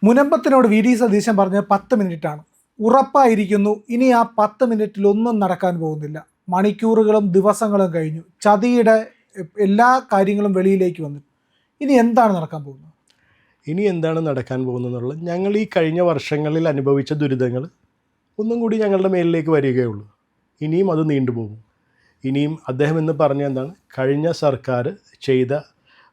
മുനമ്പത്തിനോട് V D Satheesan പറഞ്ഞത് 10 മിനിറ്റാണ്. ഉറപ്പായിരിക്കുന്നു ഇനി ആ 10 മിനിറ്റിൽ ഒന്നും നടക്കാൻ പോകുന്നില്ല. മണിക്കൂറുകളും ദിവസങ്ങളും കഴിഞ്ഞു. ചതിയുടെ എല്ലാ കാര്യങ്ങളും വെളിയിലേക്ക് വന്നു. ഇനി എന്താണ് നടക്കാൻ പോകുന്നത്? ഇനി എന്താണ് നടക്കാൻ പോകുന്നതെന്നുള്ളത് ഞങ്ങൾ ഈ കഴിഞ്ഞ വർഷങ്ങളിൽ അനുഭവിച്ച ദുരിതങ്ങൾ ഒന്നും കൂടി ഞങ്ങളുടെ മേലിലേക്ക് വരികയുള്ളൂ. ഇനിയും അത് നീണ്ടുപോകും. ഇനിയും അദ്ദേഹം എന്ന് പറഞ്ഞ എന്താണ്, കഴിഞ്ഞ സർക്കാർ ചെയ്ത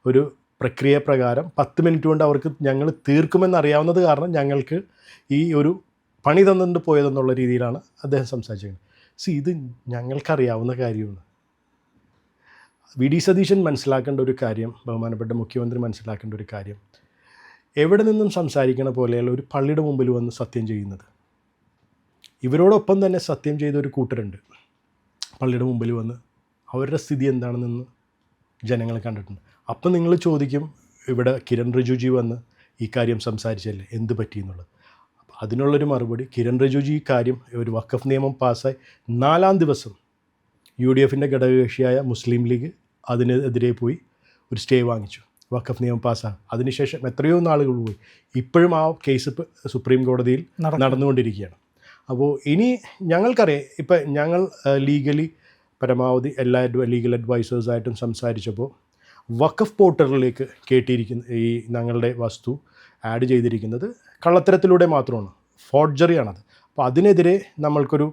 ഒരു പ്രക്രിയ പ്രകാരം 10 മിനിറ്റ് കൊണ്ട് അവർക്ക് ഞങ്ങൾ തീർക്കുമെന്നറിയാവുന്നത് കാരണം ഞങ്ങൾക്ക് ഈ ഒരു പണി തന്നിട്ട് പോയതെന്നുള്ള രീതിയിലാണ് അദ്ദേഹം സംസാരിച്ചത്. ഇത് ഞങ്ങൾക്കറിയാവുന്ന കാര്യമാണ്. വി ഡി സതീശൻ മനസ്സിലാക്കേണ്ട ഒരു കാര്യം, ബഹുമാനപ്പെട്ട മുഖ്യമന്ത്രി മനസ്സിലാക്കേണ്ട ഒരു കാര്യം, എവിടെ നിന്നും സംസാരിക്കണ പോലെയുള്ള ഒരു പള്ളിയുടെ മുമ്പിൽ വന്ന് സത്യം ചെയ്യുന്നത്. ഇവരോടൊപ്പം തന്നെ സത്യം ചെയ്ത ഒരു കൂട്ടരുണ്ട് പള്ളിയുടെ മുമ്പിൽ വന്ന്. അവരുടെ സ്ഥിതി എന്താണെന്ന് ജനങ്ങൾ കണ്ടിട്ടുണ്ട്. അപ്പം നിങ്ങൾ ചോദിക്കും, ഇവിടെ കിരൺ റിജിജു വന്ന് ഈ കാര്യം സംസാരിച്ചല്ലേ, എന്ത് പറ്റിയെന്നുള്ളത്. അപ്പം അതിനുള്ളൊരു മറുപടി, കിരൺ റിജിജു ഈ കാര്യം ഒരു വഖഫ് നിയമം പാസ്സായി 4-ാം ദിവസം UDF ഘടകകക്ഷിയായ മുസ്ലിം ലീഗ് അതിനെതിരെ പോയി ഒരു സ്റ്റേ വാങ്ങിച്ചു. വഖഫ് നിയമം പാസ്സാകും. അതിനുശേഷം എത്രയോ നാളുകൾ പോയി. ഇപ്പോഴും ആ കേസ് സുപ്രീം കോടതിയിൽ നടന്നുകൊണ്ടിരിക്കുകയാണ്. അപ്പോൾ ഇനി ഞങ്ങൾക്കറിയാം, ഇപ്പം ഞങ്ങൾ ലീഗലി പരമാവധി എല്ലാ ലീഗൽ അഡ്വൈസേഴ്സായിട്ടും സംസാരിച്ചപ്പോൾ വഖഫ് പോർട്ടലിലേക്ക് കേട്ടിരിക്കുന്ന ഈ ഞങ്ങളുടെ വസ്തു ആഡ് ചെയ്തിരിക്കുന്നത് കള്ളത്തരത്തിലൂടെ മാത്രമാണ്, ഫോർജറിയാണത്. അപ്പോൾ അതിനെതിരെ നമ്മൾക്കൊരു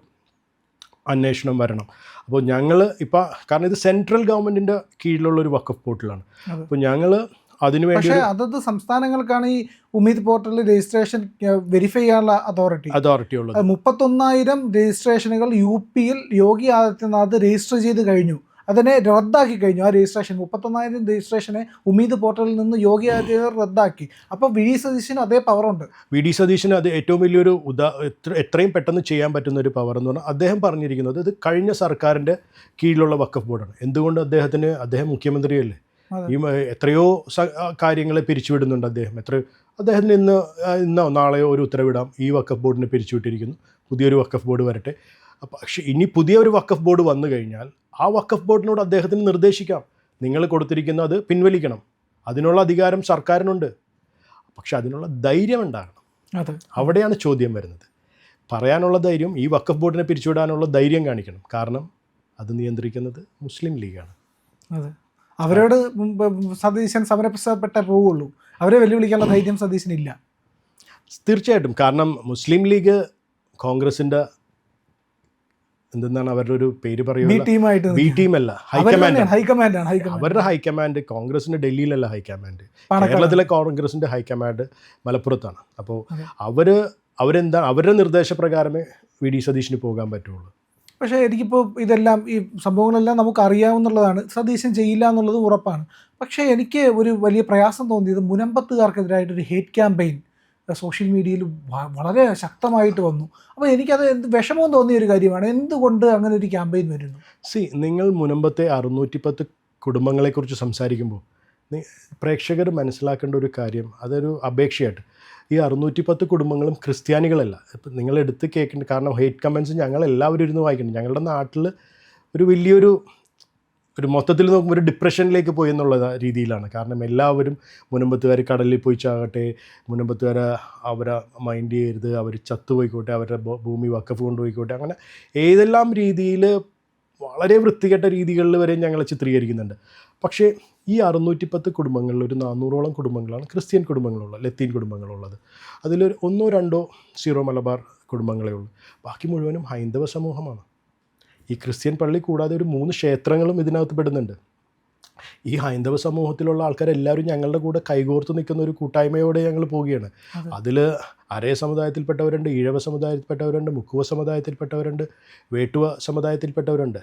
അന്വേഷണം വരണം. അപ്പോൾ ഞങ്ങൾ ഇപ്പോൾ, കാരണം ഇത് സെൻട്രൽ ഗവൺമെൻറ്റിൻ്റെ കീഴിലുള്ളൊരു വഖഫ് പോർട്ടലാണ്. അപ്പോൾ ഞങ്ങൾ അതിനുവേണ്ടി, അതത് സംസ്ഥാനങ്ങൾക്കാണ് ഈ ഉമീദ് പോർട്ടലിൽ രജിസ്ട്രേഷൻ വെരിഫൈ ചെയ്യാനുള്ള അതോറിറ്റി ഉള്ളത്. 31,000 രജിസ്ട്രേഷനുകൾ UP യോഗി ആദിത്യനാഥ് രജിസ്റ്റർ ചെയ്ത് കഴിഞ്ഞു. അതിനെ റദ്ദാക്കി കഴിഞ്ഞു. ആ രജിസ്ട്രേഷൻ 31,000 രജിസ്ട്രേഷനെ ഉമീദ് പോർട്ടലിൽ നിന്ന് യോഗി ആദിത്യനാഥ് റദ്ദാക്കി. അപ്പോൾ വി ഡി സതീശന് അതേ പവറുണ്ട്. വി ഡി സതീശന് അത് ഏറ്റവും വലിയൊരു എത്രയും പെട്ടെന്ന് ചെയ്യാൻ പറ്റുന്ന ഒരു പവർ എന്ന് പറഞ്ഞാൽ, അദ്ദേഹം പറഞ്ഞിരിക്കുന്നത് ഇത് കഴിഞ്ഞ സർക്കാരിൻ്റെ കീഴിലുള്ള വഖഫ് ബോർഡാണ്. എന്തുകൊണ്ട് അദ്ദേഹം മുഖ്യമന്ത്രിയല്ലേ, ഈ എത്രയോ കാര്യങ്ങളെ പിരിച്ചുവിടുന്നുണ്ട് അദ്ദേഹത്തിന് ഇന്നോ നാളെയോ ഒരു ഉത്തരവിടാം, ഈ വഖഫ് ബോർഡിനെ പിരിച്ചുവിട്ടിരിക്കുന്നു, പുതിയൊരു വഖഫ് ബോർഡ് വരട്ടെ. പക്ഷേ ഇനി പുതിയൊരു വഖഫ് ബോർഡ് വന്നു കഴിഞ്ഞാൽ ആ വഖഫ് ബോർഡിനോട് അദ്ദേഹത്തിന് നിർദ്ദേശിക്കാം, നിങ്ങൾ കൊടുത്തിരിക്കുന്ന അത് പിൻവലിക്കണം. അതിനുള്ള അധികാരം സർക്കാരിനുണ്ട്. പക്ഷെ അതിനുള്ള ധൈര്യം ഉണ്ടാകണം. അവിടെയാണ് ചോദ്യം വരുന്നത്. പറയാനുള്ള ധൈര്യം, ഈ വഖഫ് ബോർഡിനെ പിരിച്ചുവിടാനുള്ള ധൈര്യം കാണിക്കണം. കാരണം അത് നിയന്ത്രിക്കുന്നത് മുസ്ലിം ലീഗാണ്. അതെ, അവരോട് സതീശൻ സമരപ്പെട്ടേ പോവുള്ളൂ. അവരെ വെല്ലുവിളിക്കാനുള്ള ധൈര്യം സതീശനില്ല. തീർച്ചയായിട്ടും. കാരണം മുസ്ലിം ലീഗ് കോൺഗ്രസിൻ്റെ എന്തെന്നാണ് അവരുടെ ഒരു പേര് പറയുന്നത്, ബി ടീമല്ല, ഹൈക്കമാൻഡ്. അവരുടെ ഹൈക്കമാൻഡ് കോൺഗ്രസിൻ്റെ ഡൽഹിയിലല്ല ഹൈക്കമാൻഡ്, കേരളത്തിലെ കോൺഗ്രസിൻ്റെ ഹൈക്കമാൻഡ് മലപ്പുറത്താണ്. അപ്പോൾ അവരുടെ നിർദ്ദേശപ്രകാരമേ വി ഡി സതീശന് പോകാൻ പറ്റുള്ളൂ. പക്ഷേ എനിക്കിപ്പോൾ ഇതെല്ലാം ഈ സംഭവങ്ങളെല്ലാം നമുക്ക് അറിയാവുന്നതാണ്. സതീശൻ ചെയ്യില്ല എന്നുള്ളത് ഉറപ്പാണ്. പക്ഷേ എനിക്ക് ഒരു വലിയ പ്രയാസം തോന്നിയത് മുനമ്പത്തുകാർക്കെതിരായിട്ടൊരു ഹേറ്റ് ക്യാമ്പയിൻ സോഷ്യൽ മീഡിയയിൽ വളരെ ശക്തമായിട്ട് വന്നു. അപ്പോൾ എനിക്കത് വിഷമവും തോന്നിയ ഒരു കാര്യമാണ്. എന്തുകൊണ്ട് അങ്ങനെ ഒരു ക്യാമ്പയിൻ വരുന്നു? നിങ്ങൾ മുനമ്പത്തെ 610 കുടുംബങ്ങളെക്കുറിച്ച് സംസാരിക്കുമ്പോൾ പ്രേക്ഷകർ മനസ്സിലാക്കേണ്ട ഒരു കാര്യം, അതൊരു അപേക്ഷയായിട്ട്, ഈ 610 കുടുംബങ്ങളും ക്രിസ്ത്യാനികളല്ല. ഇപ്പം നിങ്ങൾ എടുത്ത് കേൾക്കേണ്ട, കാരണം ഹെയ്റ്റ് കമൻസ് ഞങ്ങളെല്ലാവരും ഇരുന്ന് വായിക്കുന്നുണ്ട്. ഞങ്ങളുടെ നാട്ടിൽ ഒരു വലിയൊരു മൊത്തത്തിൽ നോക്കുമ്പോൾ ഒരു ഡിപ്രഷനിലേക്ക് പോയി എന്നുള്ള രീതിയിലാണ്. കാരണം എല്ലാവരും മുനമ്പത്തുകാർ കടലിൽ പോയി ചാകട്ടെ, മുനമ്പത്തുകാരെ അവരെ മൈൻഡ് ചെയ്യരുത്, അവർ ചത്തുപോയിക്കോട്ടെ, അവരുടെ ഭൂമി വഖഫ് കൊണ്ടുപോയിക്കോട്ടെ, അങ്ങനെ ഏതെല്ലാം രീതിയിൽ വളരെ വൃത്തികെട്ട രീതികളിൽ വരെ ഞങ്ങൾ ചിത്രീകരിക്കുന്നുണ്ട്. പക്ഷേ ഈ 610 കുടുംബങ്ങളിൽ ഒരു 400ഓളം കുടുംബങ്ങളാണ് ക്രിസ്ത്യൻ കുടുംബങ്ങളുള്ളത്, ലത്തീൻ കുടുംബങ്ങളുള്ളത്. അതിലൊരു 1-2 സീറോ മലബാർ കുടുംബങ്ങളേ ഉള്ളൂ. ബാക്കി മുഴുവനും ഹൈന്ദവ സമൂഹമാണ്. ഈ ക്രിസ്ത്യൻ പള്ളി കൂടാതെ ഒരു 3 ക്ഷേത്രങ്ങളും ഇതിനകത്ത് പെടുന്നുണ്ട്. ഈ ഹൈന്ദവ സമൂഹത്തിലുള്ള ആൾക്കാരെല്ലാവരും ഞങ്ങളുടെ കൂടെ കൈകോർത്ത് നിൽക്കുന്ന ഒരു കൂട്ടായ്മയോടെ ഞങ്ങൾ പോവുകയാണ്. അതിൽ അരയ സമുദായത്തിൽപ്പെട്ടവരുണ്ട്, ഈഴവ സമുദായത്തിൽപ്പെട്ടവരുണ്ട്, മുക്കുവ സമുദായത്തിൽപ്പെട്ടവരുണ്ട്, വേട്ടുവ സമുദായത്തിൽപ്പെട്ടവരുണ്ട്.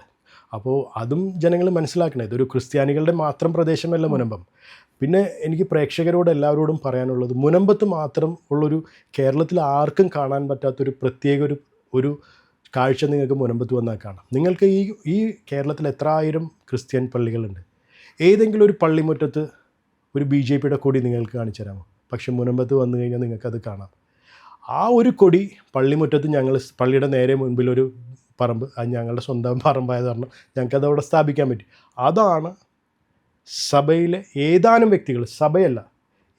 അപ്പോൾ അതും ജനങ്ങൾ മനസ്സിലാക്കണം. ഇതൊരു ക്രിസ്ത്യാനികളുടെ മാത്രം പ്രദേശമല്ല മുനമ്പം. പിന്നെ എനിക്ക് പ്രേക്ഷകരോട് എല്ലാവരോടും പറയാനുള്ളത്, മുനമ്പത്ത് മാത്രം ഉള്ളൊരു, കേരളത്തിൽ ആർക്കും കാണാൻ പറ്റാത്തൊരു പ്രത്യേക ഒരു കാഴ്ച നിങ്ങൾക്ക് മുനമ്പത്ത് വന്നാൽ കാണാം. നിങ്ങൾക്ക് ഈ കേരളത്തിൽ എത്ര ആയിരം ക്രിസ്ത്യൻ പള്ളികളുണ്ട്. ഏതെങ്കിലും ഒരു പള്ളിമുറ്റത്ത് ഒരു BJPയുടെ കൊടി നിങ്ങൾക്ക് കാണിച്ചു തരാമോ? പക്ഷെ മുനമ്പത്ത് വന്നു കഴിഞ്ഞാൽ നിങ്ങൾക്കത് കാണാം. ആ ഒരു കൊടി പള്ളിമുറ്റത്ത്, പള്ളിയുടെ നേരെ മുൻപിലൊരു പറമ്പ്, അത് ഞങ്ങളുടെ സ്വന്തം പറമ്പായത് കാരണം ഞങ്ങൾക്കത് അവിടെ സ്ഥാപിക്കാൻ പറ്റി. അതാണ് സഭയിലെ ഏതാനും വ്യക്തികൾ, സഭയല്ല,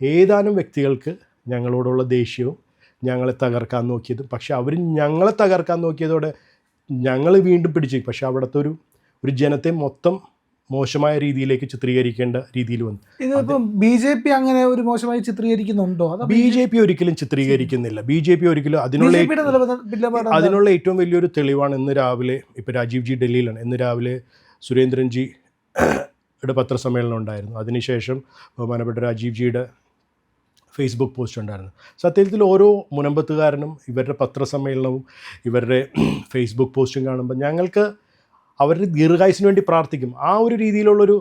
ഏതാനും വ്യക്തികൾക്ക് ഞങ്ങളോടുള്ള ദേഷ്യവും ഞങ്ങളെ തകർക്കാൻ നോക്കിയതും. പക്ഷെ അവർ ഞങ്ങളെ തകർക്കാൻ നോക്കിയതോടെ ഞങ്ങൾ വീണ്ടും പിടിച്ചു. പക്ഷെ അവിടുത്തെ ഒരു ജനത്തെ മൊത്തം മോശമായ രീതിയിലേക്ക് ചിത്രീകരിക്കേണ്ട രീതിയിൽ വന്നു. ഇതിപ്പം BJP അങ്ങനെ ഒരു മോശമായി ചിത്രീകരിക്കുന്നുണ്ടോ? BJP ഒരിക്കലും ചിത്രീകരിക്കുന്നില്ല. BJP ഒരിക്കലും അതിനുള്ള ഏറ്റവും വലിയൊരു തെളിവാണ് ഇന്ന് രാവിലെ, ഇപ്പോൾ രാജീവ് ജി ഡൽഹിയിലാണ്, ഇന്ന് രാവിലെ സുരേന്ദ്രൻ ജിയുടെ പത്രസമ്മേളനം ഉണ്ടായിരുന്നു. അതിനുശേഷം ബഹുമാനപ്പെട്ട രാജീവ് ജിയുടെ ഫേസ്ബുക്ക് പോസ്റ്റ് ഉണ്ടായിരുന്നു. സത്യത്തിൽ ഓരോ മുനമ്പത്തുകാരനും ഇവരുടെ പത്രസമ്മേളനവും ഇവരുടെ ഫേസ്ബുക്ക് പോസ്റ്റും കാണുമ്പോൾ ഞങ്ങൾക്ക് അവരുടെ ദീർഘായുസിന് വേണ്ടി പ്രാർത്ഥിക്കും. ആ ഒരു രീതിയിലുള്ളൊരു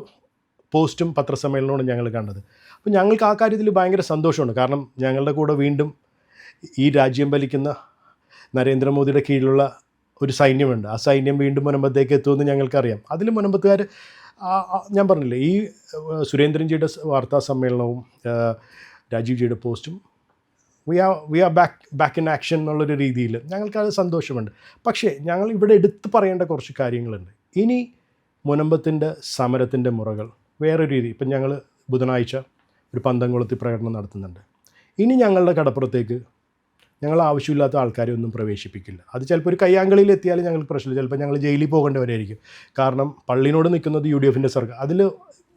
പോസ്റ്റും പത്രസമ്മേളനമാണ് ഞങ്ങൾ കണ്ടത്. അപ്പോൾ ഞങ്ങൾക്ക് ആ കാര്യത്തിൽ ഭയങ്കര സന്തോഷമുണ്ട്. കാരണം ഞങ്ങളുടെ കൂടെ വീണ്ടും ഈ രാജ്യം ഭരിക്കുന്ന നരേന്ദ്രമോദിയുടെ കീഴിലുള്ള ഒരു സൈന്യമുണ്ട്. ആ സൈന്യം വീണ്ടും മുനമ്പത്തേക്ക് എത്തുമെന്ന് ഞങ്ങൾക്കറിയാം. അതിൽ മുനമ്പത്തുകാർ ഞാൻ പറഞ്ഞില്ലേ, ഈ സുരേന്ദ്രൻജിയുടെ വാർത്താ സമ്മേളനവും രാജീവ് ജിയുടെ പോസ്റ്റും we are back in action എന്നുള്ളൊരു രീതിയിൽ ഞങ്ങൾക്കത് സന്തോഷമുണ്ട്. പക്ഷേ ഞങ്ങൾ ഇവിടെ എടുത്തു പറയേണ്ട കുറച്ച് കാര്യങ്ങളുണ്ട്. ഇനി മുനമ്പത്തിൻ്റെ സമരത്തിൻ്റെ മുറകൾ വേറൊരു രീതി. ഇപ്പം ഞങ്ങൾ ബുധനാഴ്ച ഒരു പന്തംകുളത്തി പ്രകടനം നടത്തുന്നുണ്ട്. ഇനി ഞങ്ങളുടെ കടപ്പുറത്തേക്ക് ഞങ്ങൾ ആവശ്യമില്ലാത്ത ആൾക്കാരെ ഒന്നും പ്രവേശിപ്പിക്കില്ല. അത് ചിലപ്പോൾ ഒരു കയ്യാങ്കളിയിൽ എത്തിയാലും ഞങ്ങൾക്ക് പ്രശ്നമില്ല. ചിലപ്പോൾ ഞങ്ങൾ ജയിലിൽ പോകേണ്ടവരായിരിക്കും. കാരണം പള്ളിനോട് നിൽക്കുന്നത് UDFൻ്റെ സർക്കാർ. അതിൽ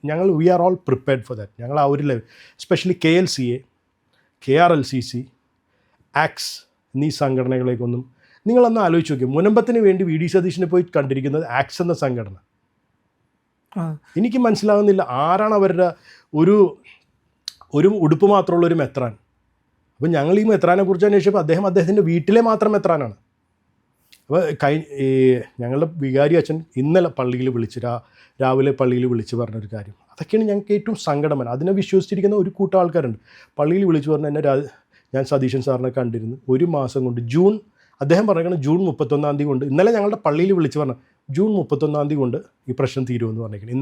ഞങ്ങൾ we are all prepared for that. ഞങ്ങൾ ആ ഒരു ലെവൽ, എസ്പെഷ്യലി KLCA, KRLCC, ആക്സ് എന്നീ സംഘടനകളേക്കൊന്നും നിങ്ങളൊന്ന് ആലോചിച്ച് നോക്കിയോ. മുനമ്പത്തിന് വേണ്ടി VD സതീശനെ പോയി കണ്ടിരിക്കുന്നത് ആക്സ് എന്ന സംഘടന. എനിക്ക് മനസ്സിലാകുന്നില്ല ആരാണ് അവരുടെ ഒരു ഉടുപ്പ് മാത്രമുള്ളൊരു മെത്രാൻ. അപ്പോൾ ഞങ്ങൾ ഈ മെത്രാനെ കുറിച്ച് അന്വേഷിച്ചപ്പോൾ അദ്ദേഹത്തിൻ്റെ വീട്ടിലെ മാത്രം മെത്രാനാണ്. അപ്പോൾ ഞങ്ങളുടെ വികാരി അച്ഛൻ ഇന്നലെ പള്ളിയിൽ രാവിലെ പള്ളിയിൽ വിളിച്ച് പറഞ്ഞൊരു കാര്യം, അതൊക്കെയാണ് ഞങ്ങൾക്ക് ഏറ്റവും സങ്കടമാണ്. അതിനെ വിശ്വസിച്ചിരിക്കുന്ന ഒരു കൂട്ടം ആൾക്കാരുണ്ട്. പള്ളിയിൽ വിളിച്ച് പറഞ്ഞ ഞാൻ സതീശൻ സാറിനെ കണ്ടിരുന്നു, 1 മാസം കൊണ്ട് അദ്ദേഹം പറഞ്ഞേക്കണം ജൂൺ 31-ാം തീയതി കൊണ്ട്, ഇന്നലെ ഞങ്ങളുടെ പള്ളിയിൽ വിളിച്ച് പറഞ്ഞു ജൂൺ 31-ാം തീയതി കൊണ്ട് ഈ പ്രശ്നം തീരുമെന്ന് പറഞ്ഞേക്കണം.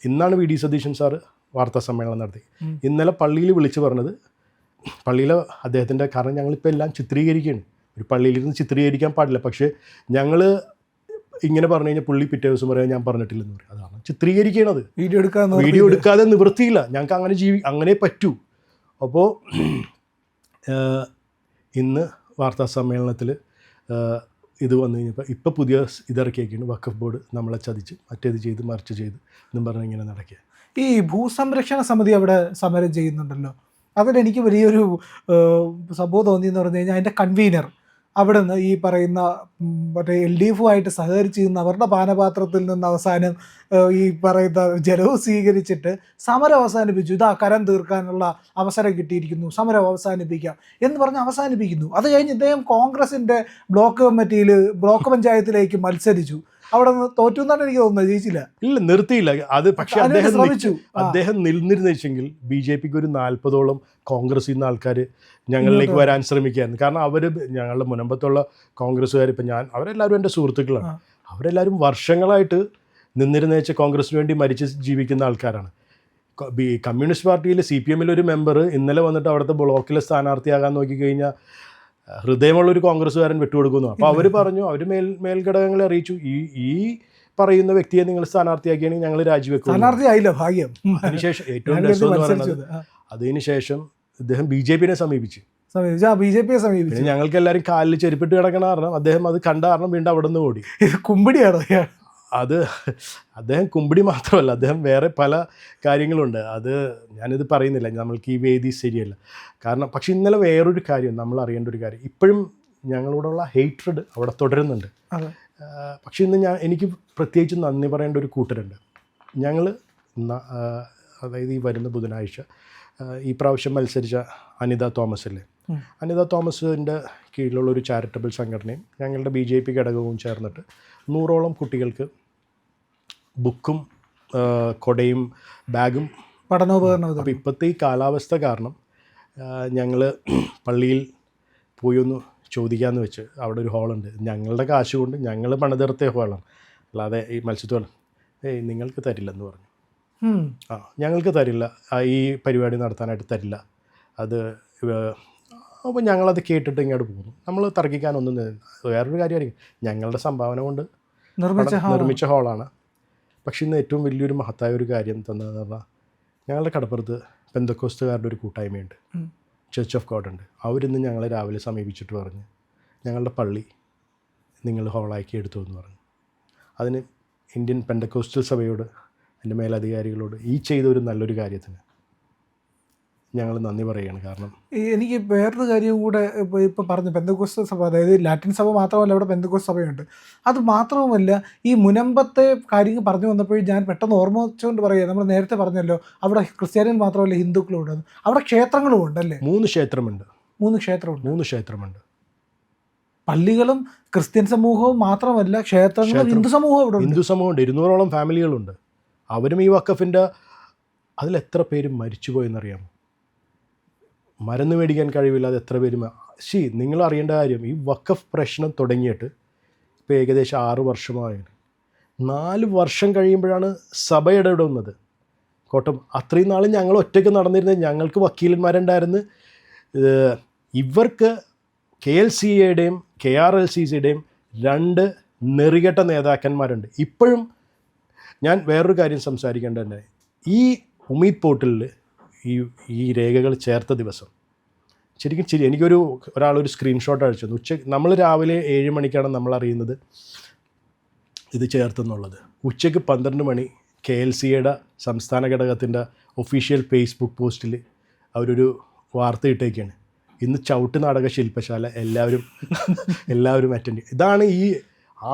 ഇന്നാണ് VD സതീശൻ സാറ് വാർത്താ സമ്മേളനം നടത്തി. ഇന്നലെ പള്ളിയിൽ വിളിച്ച് പറഞ്ഞത്, പള്ളിയിലെ അദ്ദേഹത്തിൻ്റെ, കാരണം ഞങ്ങളിപ്പോൾ എല്ലാം ചിത്രീകരിക്കുകയാണ്. ഒരു പള്ളിയിലിരുന്ന് ചിത്രീകരിക്കാൻ പാടില്ല. പക്ഷേ ഞങ്ങൾ ഇങ്ങനെ പറഞ്ഞു കഴിഞ്ഞാൽ പുള്ളി പിറ്റേ ദിവസം പറയാൻ ഞാൻ പറഞ്ഞിട്ടില്ലെന്ന് പറയും. അതാണ് ചിത്രീകരിക്കണത്. വീഡിയോ എടുക്കാതെ നിവൃത്തിയില്ല. ഞങ്ങൾക്ക് അങ്ങനെ പറ്റൂ. അപ്പോൾ ഇന്ന് വാർത്താ സമ്മേളനത്തിൽ ഇത് വന്നു കഴിഞ്ഞപ്പോൾ ഇപ്പോൾ പുതിയ ഇതിറക്കിയൊക്കെയാണ്, വഖഫ് ബോർഡ് നമ്മളെ ചതിച്ച് മറ്റേത് ചെയ്ത് മറിച്ച് ചെയ്ത് എന്നും പറഞ്ഞ് ഇങ്ങനെ നടക്കുക. ഈ ഭൂസംരക്ഷണ സമിതി അവിടെ സമരം ചെയ്യുന്നുണ്ടല്ലോ, അതിലെനിക്ക് വലിയൊരു സംഭവം തോന്നിയെന്ന് പറഞ്ഞു കഴിഞ്ഞാൽ അതിൻ്റെ കൺവീനർ അവിടെ നിന്ന് ഈ പറയുന്ന മറ്റേ LDFുമായിട്ട് സഹകരിച്ചിരുന്ന അവരുടെ പാനപാത്രത്തിൽ നിന്ന് അവസാനം ഈ പറയുന്ന ജലവും സ്വീകരിച്ചിട്ട് സമരം അവസാനിപ്പിച്ചു. ഇതാ കരം തീർക്കാനുള്ള അവസരം കിട്ടിയിരിക്കുന്നു, സമരം അവസാനിപ്പിക്കാം എന്ന് പറഞ്ഞ് അവസാനിപ്പിക്കുന്നു. അത് കഴിഞ്ഞ് ഇദ്ദേഹം കോൺഗ്രസിൻ്റെ ബ്ലോക്ക് പഞ്ചായത്തിലേക്ക് മത്സരിച്ചു. അവിടെ നിന്ന് തോറ്റു എന്നാണ് എനിക്ക് തോന്നുന്നത്, ജയിച്ചില്ല. ഇല്ല, നിർത്തിയില്ല. അത് പക്ഷേ അദ്ദേഹം നിന്നിരുന്നെങ്കിൽ BJPക്ക് ഒരു 40ഓളം കോൺഗ്രസിൽ നിന്ന് ആൾക്കാർ ഞങ്ങളിലേക്ക് വരാൻ ശ്രമിക്കുകയായിരുന്നു. കാരണം അവർ ഞങ്ങളുടെ മുനമ്പത്തുള്ള കോൺഗ്രസ്സുകാർ, ഇപ്പം അവരെല്ലാവരും എൻ്റെ സുഹൃത്തുക്കളാണ്. അവരെല്ലാവരും വർഷങ്ങളായിട്ട് നിന്നിരുന്നേച്ച് കോൺഗ്രസിന് വേണ്ടി മരിച്ച് ജീവിക്കുന്ന ആൾക്കാരാണ്. കമ്മ്യൂണിസ്റ്റ് പാർട്ടിയിൽ CPMൽ ഒരു മെമ്പർ ഇന്നലെ വന്നിട്ട് അവിടുത്തെ ബ്ലോക്കിലെ സ്ഥാനാർത്ഥിയാകാൻ നോക്കിക്കഴിഞ്ഞാൽ ഹൃദയമുള്ളൊരു കോൺഗ്രസ്സുകാരൻ വിട്ടുകൊടുക്കുന്നു. അപ്പോൾ അവർ പറഞ്ഞു, അവർ മേൽഘടകങ്ങളെ അറിയിച്ചു, ഈ പറയുന്ന വ്യക്തിയെ നിങ്ങൾ സ്ഥാനാർത്ഥിയാക്കിയാണെങ്കിൽ ഞങ്ങൾ രാജിവെക്കും. സ്ഥാനാർത്ഥിയായില്ല, ഭാഗ്യം. അതിനുശേഷം ഏറ്റവും രസം എന്ന് പറയുന്നത്, അതിനുശേഷം ഇദ്ദേഹം BJPനെ സമീപിച്ചു. പിന്നെ ഞങ്ങൾക്ക് എല്ലാവരും കാലിൽ ചെരുപ്പിട്ട് കിടക്കണ കാരണം അദ്ദേഹം അത് കണ്ട കാരണം വീണ്ടും അവിടെ നിന്ന് ഓടി. കുമ്പിടിയാണ് അദ്ദേഹം കുമ്പിടി മാത്രമല്ല, അദ്ദേഹം വേറെ പല കാര്യങ്ങളുണ്ട്. അത് ഞാനിത് പറയുന്നില്ല, നമ്മൾക്ക് ഈ വേദി ശരിയല്ല. കാരണം പക്ഷേ ഇന്നലെ വേറൊരു കാര്യം നമ്മൾ അറിയേണ്ട ഒരു കാര്യം, ഇപ്പോഴും ഞങ്ങളോടുള്ള ഹേറ്റ്രഡ് അവിടെ തുടരുന്നുണ്ട്. പക്ഷേ ഇന്ന് എനിക്ക് പ്രത്യേകിച്ച് നന്ദി പറയേണ്ട ഒരു കൂട്ടരുണ്ട്. ഞങ്ങൾ അതായത് ഈ വരുന്ന ബുധനാഴ്ച ഈ പ്രാവശ്യം മത്സരിച്ച അനിത തോമസ് അല്ലേ, അനിത തോമസിൻ്റെ കീഴിലുള്ള ഒരു ചാരിറ്റബിൾ സംഘടനയും ഞങ്ങളുടെ BJP ഘടകവും ചേർന്നിട്ട് 100ഓളം കുട്ടികൾക്ക് ബുക്കും കൊടയും ബാഗും പഠനോപകരണവും. അപ്പോൾ ഇപ്പോഴത്തെ ഈ കാലാവസ്ഥ കാരണം ഞങ്ങൾ പള്ളിയിൽ പോയി ഒന്ന് ചോദിക്കാമെന്ന് വെച്ച്, അവിടെ ഒരു ഹാളുണ്ട്, ഞങ്ങളുടെ കാശ് കൊണ്ട് ഞങ്ങൾ പണിതീർത്തിയ ഹാളാണ്, അല്ലാതെ ഈ മത്സ്യത്തോളം നിങ്ങൾക്ക് തരില്ലെന്ന് പറഞ്ഞു. ഞങ്ങൾക്ക് തരില്ല, ഈ പരിപാടി നടത്താനായിട്ട് തരില്ല. അത് അപ്പോൾ ഞങ്ങളത് കേട്ടിട്ട് ഇങ്ങോട്ട് പോകുന്നു. നമ്മൾ തർക്കിക്കാനൊന്നും, വേറൊരു കാര്യമായിരിക്കും, ഞങ്ങളുടെ സംഭാവന കൊണ്ട് നിർമ്മിച്ച ഹാളാണ്. പക്ഷേ ഇന്ന് ഏറ്റവും വലിയൊരു മഹത്തായ ഒരു കാര്യം തന്നതെന്ന് പറഞ്ഞാൽ, ഞങ്ങളുടെ കടപ്പുറത്ത് പെന്തക്കോസ്തുകാരുടെ ഒരു കൂട്ടായ്മയുണ്ട്. ചർച്ച് ഓഫ് ഗോഡ് ഉണ്ട്. അവരിന്ന് ഞങ്ങളെ രാവിലെ സമീപിച്ചിട്ട് പറഞ്ഞു, ഞങ്ങളുടെ പള്ളി നിങ്ങൾ ഹോളാക്കി എടുത്തു എന്ന് പറഞ്ഞു. അതിന് ഇന്ത്യൻ പെന്തക്കോസ്റ്റൽ സഭയോട്, എൻ്റെ മേലധികാരികളോട് ഈ ചെയ്ത ഒരു നല്ലൊരു കാര്യത്തിന് ഞങ്ങൾ നന്ദി പറയുകയാണ്. കാരണം എനിക്ക് വേറൊരു കാര്യം കൂടെ ഇപ്പോൾ പറഞ്ഞു, പെന്തക്കോസ്ത് സഭ, അതായത് ലാറ്റിൻ സഭ മാത്രമല്ല, ഇവിടെ പെന്തക്കോസ്ത് സഭയുണ്ട്. അത് മാത്രവുമല്ല, ഈ മുനമ്പത്തെ കാര്യങ്ങൾ പറഞ്ഞു വന്നപ്പോഴും ഞാൻ പെട്ടെന്ന് ഓർമ്മ വെച്ചുകൊണ്ട് പറയുക, നമ്മൾ നേരത്തെ പറഞ്ഞല്ലോ അവിടെ ക്രിസ്ത്യാനികൾ മാത്രമല്ല ഹിന്ദുക്കളും ഉണ്ട്, അവിടെ ക്ഷേത്രങ്ങളും ഉണ്ടല്ലേ? 3 ക്ഷേത്രമുണ്ട്. 3 ക്ഷേത്രമുണ്ട്. പള്ളികളും ക്രിസ്ത്യൻ സമൂഹവും മാത്രമല്ല, ക്ഷേത്രങ്ങളും ഹിന്ദു സമൂഹവും ഇവിടെ ഉണ്ട്. ഹിന്ദു സമൂഹമുണ്ട്. 200ഓളം ഫാമിലികളുണ്ട്. അവരും ഈ വഖഫിൻ്റെ അതിലെത്ര പേര് മരിച്ചുപോയെന്നറിയാമോ? മരുന്ന് മേടിക്കാൻ കഴിവില്ലാതെ എത്ര പേര്. നിങ്ങൾ അറിയേണ്ട കാര്യം, ഈ വഖഫ് പ്രശ്നം തുടങ്ങിയിട്ട് ഇപ്പോൾ ഏകദേശം 6 വർഷമായി. 4 വർഷം കഴിയുമ്പോഴാണ് സഭ ഇടപെടുന്നത്. കോട്ടം അത്രയും നാൾ ഞങ്ങൾ ഒറ്റയ്ക്ക് നടന്നിരുന്നത്. ഞങ്ങൾക്ക് വക്കീലന്മാരുണ്ടായിരുന്നു. ഇവർക്ക് KLCAയുടെയും KRLCCയുടെയും 2 നെറികെട്ട നേതാക്കന്മാരുണ്ട്. ഇപ്പോഴും ഞാൻ വേറൊരു കാര്യം സംസാരിക്കേണ്ടതുണ്ട്. ഈ ഉമീദ് പോർട്ടലിൽ ഈ രേഖകൾ ചേർത്ത ദിവസം ശരിക്കും ഒരാളൊരു സ്ക്രീൻഷോട്ട് അയച്ചു. നമ്മൾ രാവിലെ 7 മണിക്കാണ് നമ്മൾ അറിയുന്നത് ഇത് ചേർത്തെന്നുള്ളത്. ഉച്ചയ്ക്ക് 12 മണി KLCAയുടെ സംസ്ഥാന ഘടകത്തിൻ്റെ ഒഫീഷ്യൽ ഫേസ്ബുക്ക് പോസ്റ്റിൽ അവരൊരു വാർത്ത ഇട്ടേക്കാണ്, ഇന്ന് ചവിട്ട് നാടക ശില്പശാല എല്ലാവരും അറ്റൻഡ് ചെയ്യും. ഇതാണ് ഈ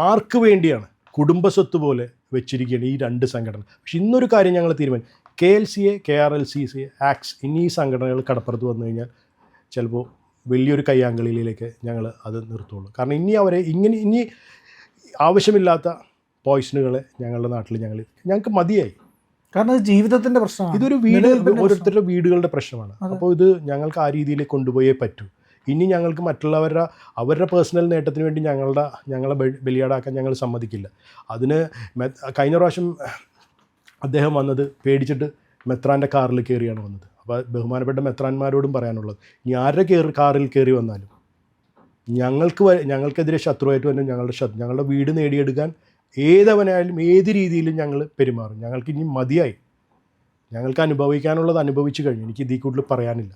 ആർക്ക് വേണ്ടിയാണ് കുടുംബസ്വത്ത് പോലെ വെച്ചിരിക്കുകയാണ് ഈ 2 സംഘടന. പക്ഷെ ഇന്നൊരു കാര്യം ഞങ്ങൾ തീരുമാനിച്ചു, KLCA, KRLCC, ആക്സ് എന്നീ സംഘടനകൾ കടപ്പുറത്ത് വന്നു കഴിഞ്ഞാൽ ചിലപ്പോൾ വലിയൊരു കയ്യാങ്കളിയിലേക്ക് ഞങ്ങൾ അത് നിർത്തുള്ളൂ. കാരണം ഇനി ആവശ്യമില്ലാത്ത പോയിസണുകളെ ഞങ്ങളുടെ നാട്ടിൽ ഞങ്ങൾക്ക് മതിയായി. കാരണം ഇത് ജീവിതത്തിൻ്റെ പ്രശ്നമാണ്. ഇതൊരു ഓരോരുത്തരുടെ വീടുകളുടെ പ്രശ്നമാണ്. അപ്പോൾ ഇത് ഞങ്ങൾക്ക് ആ രീതിയിൽ കൊണ്ടുപോയേ പറ്റൂ. ഇനി ഞങ്ങൾക്ക് അവരുടെ പേഴ്സണൽ നേട്ടത്തിന് വേണ്ടി ഞങ്ങളെ ബലിയാടാക്കാൻ ഞങ്ങൾ സമ്മതിക്കില്ല. അതിന് കഴിഞ്ഞ പ്രാവശ്യം അദ്ദേഹം വന്നത് പേടിച്ചിട്ട് മെത്രാൻ്റെ കാറിൽ കയറിയാണ് വന്നത്. അപ്പോൾ ബഹുമാനപ്പെട്ട മെത്രാന്മാരോടും പറയാനുള്ളത്, ഇനി ആരുടെ കാറിൽ കയറി വന്നാലും ഞങ്ങൾക്കെതിരെ ശത്രുവായിട്ട് തന്നെ ഞങ്ങളുടെ വീട് നേടിയെടുക്കാൻ ഏതവനായാലും ഏത് രീതിയിലും ഞങ്ങൾ പെരുമാറും. ഞങ്ങൾക്ക് ഇനി മതിയായി. ഞങ്ങൾക്ക് അനുഭവിക്കാനുള്ളത് അനുഭവിച്ചു കഴിഞ്ഞു. എനിക്ക് ഇതിൽ കൂടുതൽ പറയാനില്ല.